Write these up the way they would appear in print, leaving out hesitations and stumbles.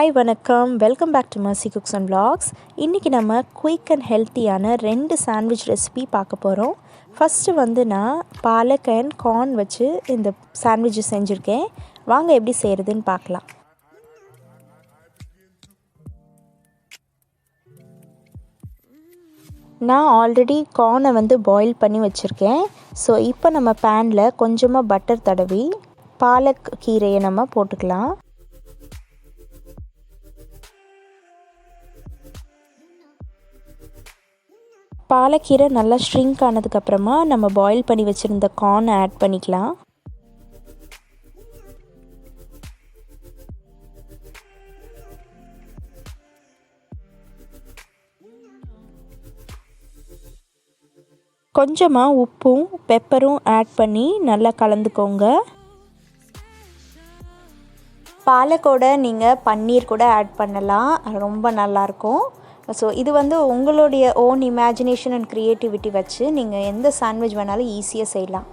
Hi வணக்கம், welcome back to mercycooksandvlogs. இன்றைக்கி நம்ம குயிக் அண்ட் ஹெல்த்தியான 2 சாண்ட்விச் ரெசிபி பார்க்க போகிறோம். ஃபஸ்ட்டு நான் பாலக் அண்ட் கார்ன் வச்சு இந்த சாண்ட்விச் செஞ்சுருக்கேன். வாங்க எப்படி செய்கிறதுன்னு பார்க்கலாம். நான் ஆல்ரெடி கார்னை பாயில் பண்ணி வச்சுருக்கேன். ஸோ இப்போ நம்ம பேனில் கொஞ்சமாக பட்டர் தடவி பாலக் கீரையை நம்ம போட்டுக்கலாம். பாலக்கீரை நல்லா ஷ்ரிங்க் ஆனதுக்கப்புறமா நம்ம பாயில் பண்ணி வச்சுருந்த கார்னை ஆட் பண்ணிக்கலாம். கொஞ்சமாக உப்பும் பெப்பரும் ஆட் பண்ணி நல்லா கலந்துக்கோங்க. பாலக்கோட நீங்கள் பன்னீர் கூட ஆட் பண்ணலாம், ரொம்ப நல்லாயிருக்கும். ஸோ இது உங்களுடைய ஓன் இமேஜினேஷன் அண்ட் க்ரியேட்டிவிட்டி வச்சு நீங்கள் எந்த சாண்ட்விச் வேணாலும் ஈஸியாக செய்யலாம்.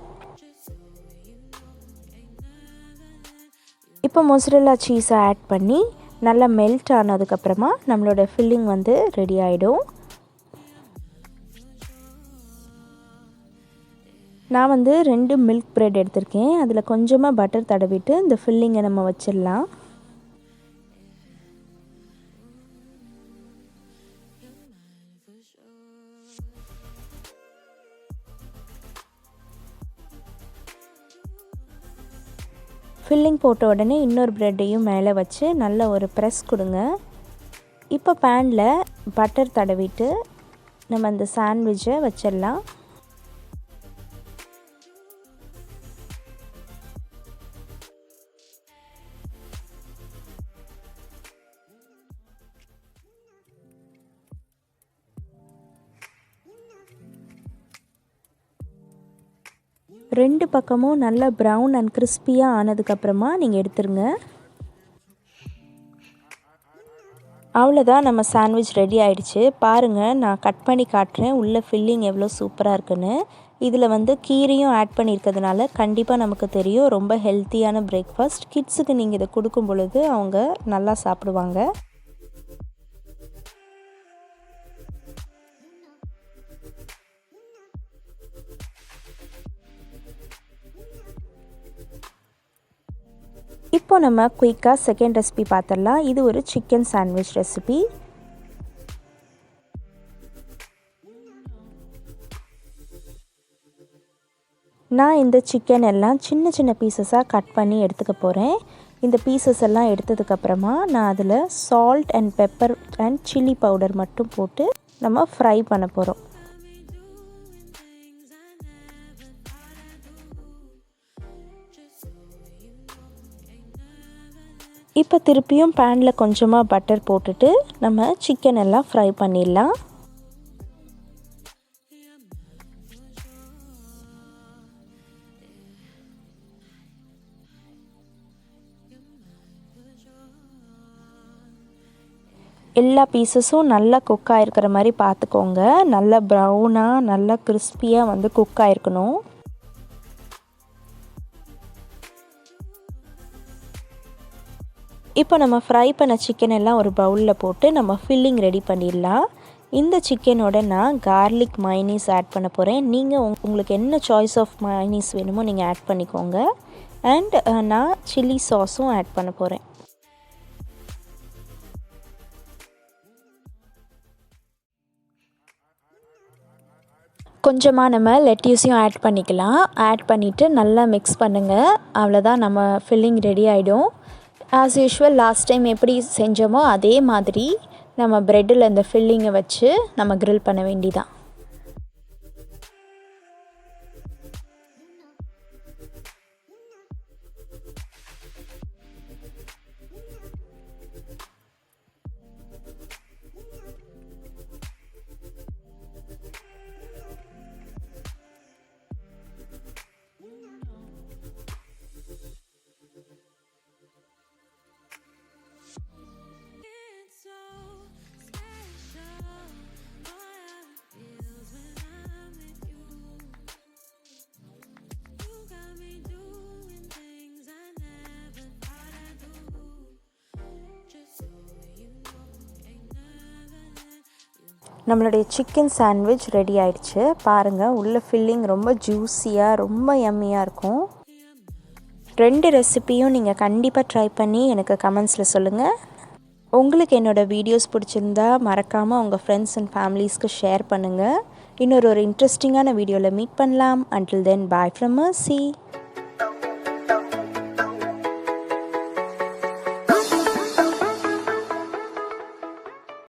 இப்போ மொசரெல்லா சீஸை ஆட் பண்ணி நல்லா மெல்ட் ஆனதுக்கப்புறமா நம்மளோட ஃபில்லிங் ரெடி ஆகிடும். நான் 2 மில்க் பிரெட் எடுத்திருக்கேன். அதில் கொஞ்சமாக பட்டர் தடவிட்டு இந்த ஃபில்லிங்கை நம்ம வச்சிடலாம். ஃபில்லிங் போட்ட உடனே இன்னொரு ப்ரெட்டையும் மேலே வச்சு நல்ல ஒரு ப்ரெஸ் கொடுங்க. இப்போ பேனில் பட்டர் தடவிட்டு நம்ம அந்த சாண்ட்விட்சை வச்சிடலாம். ரெண்டு பக்கமும் நல்லா ப்ரௌன் அண்ட் கிறிஸ்பியாக ஆனதுக்கப்புறமா நீங்கள் எடுத்துருங்க. அவ்வளோதான், நம்ம சாண்ட்விச் ரெடி ஆகிடுச்சு. பாருங்கள், நான் கட் பண்ணி காட்டுறேன் உள்ளே ஃபில்லிங் எவ்வளோ சூப்பராக இருக்குன்னு. இதில் கீரையும் ஆட் பண்ணியிருக்கிறதுனால கண்டிப்பாக நமக்கு தெரியும் ரொம்ப ஹெல்த்தியான பிரேக்ஃபாஸ்ட். கிட்ஸுக்கு நீங்கள் இதை கொடுக்கும் பொழுது அவங்க நல்லா சாப்பிடுவாங்க. இப்போ நம்ம குயிக்காக செகண்ட் ரெசிபி பார்த்துடலாம். இது ஒரு சிக்கன் சாண்ட்விச் ரெசிபி. நான் இந்த சிக்கன் எல்லாம் சின்ன சின்ன பீசஸாக கட் பண்ணி எடுத்துக்க போகிறேன். இந்த பீசஸ் எல்லாம் எடுத்ததுக்கப்புறமா நான் அதில் salt and pepper and chilli powder மட்டும் போட்டு நம்ம ஃப்ரை பண்ண போகிறோம். இப்போ திருப்பியும் பேனில் கொஞ்சமாக பட்டர் போட்டுட்டு நம்ம சிக்கன் எல்லாம் ஃப்ரை பண்ணிடலாம். எல்லா பீசஸும் நல்லா குக் ஆகிருக்கிற மாதிரி பார்த்துக்கோங்க. நல்லா ப்ரௌனாக நல்லா கிறிஸ்பியாக குக் ஆகிருக்கணும். இப்போ நம்ம ஃப்ரை பண்ண சிக்கன் எல்லாம் ஒரு பவுலில் போட்டு நம்ம ஃபில்லிங் ரெடி பண்ணிடலாம். இந்த சிக்கனோட நான் கார்லிக் மயோனீஸ் ஆட் பண்ண போகிறேன். நீங்கள் உங்களுக்கு என்ன சாய்ஸ் ஆஃப் மயோனீஸ் வேணுமோ நீங்கள் ஆட் பண்ணிக்கோங்க. அண்ட் நான் சில்லி சாஸும் ஆட் பண்ண போகிறேன். கொஞ்சமாக நம்ம லெட்யூஸையும் ஆட் பண்ணிக்கலாம். ஆட் பண்ணிவிட்டு நல்லா மிக்ஸ் பண்ணுங்கள். அவ்வளோதான், நம்ம ஃபில்லிங் ரெடி ஆகிடும். ஆஸ் யூஷுவல் லாஸ்ட் டைம் எப்படி செஞ்சோமோ அதே மாதிரி நம்ம ப்ரெட்டில் இந்த ஃபில்லிங்கை வச்சு நம்ம க்ரில் பண்ண வேண்டியதான். நம்மளுடைய சிக்கன் சாண்ட்விச் ரெடி ஆயிடுச்சு. பாருங்கள், உள்ள ஃபில்லிங் ரொம்ப ஜூஸியாக ரொம்ப யம்மியாக இருக்கும். 2 ரெசிபியும் நீங்கள் கண்டிப்பாக ட்ரை பண்ணி எனக்கு கமெண்ட்ஸில் சொல்லுங்கள். உங்களுக்கு என்னோடய வீடியோஸ் பிடிச்சிருந்தா மறக்காமல் உங்கள் ஃப்ரெண்ட்ஸ் அண்ட் ஃபேமிலிஸ்க்கு ஷேர் பண்ணுங்கள். இன்னொரு இன்ட்ரெஸ்டிங்கான வீடியோவில் மீட் பண்ணலாம். Until then, bye from Mercy.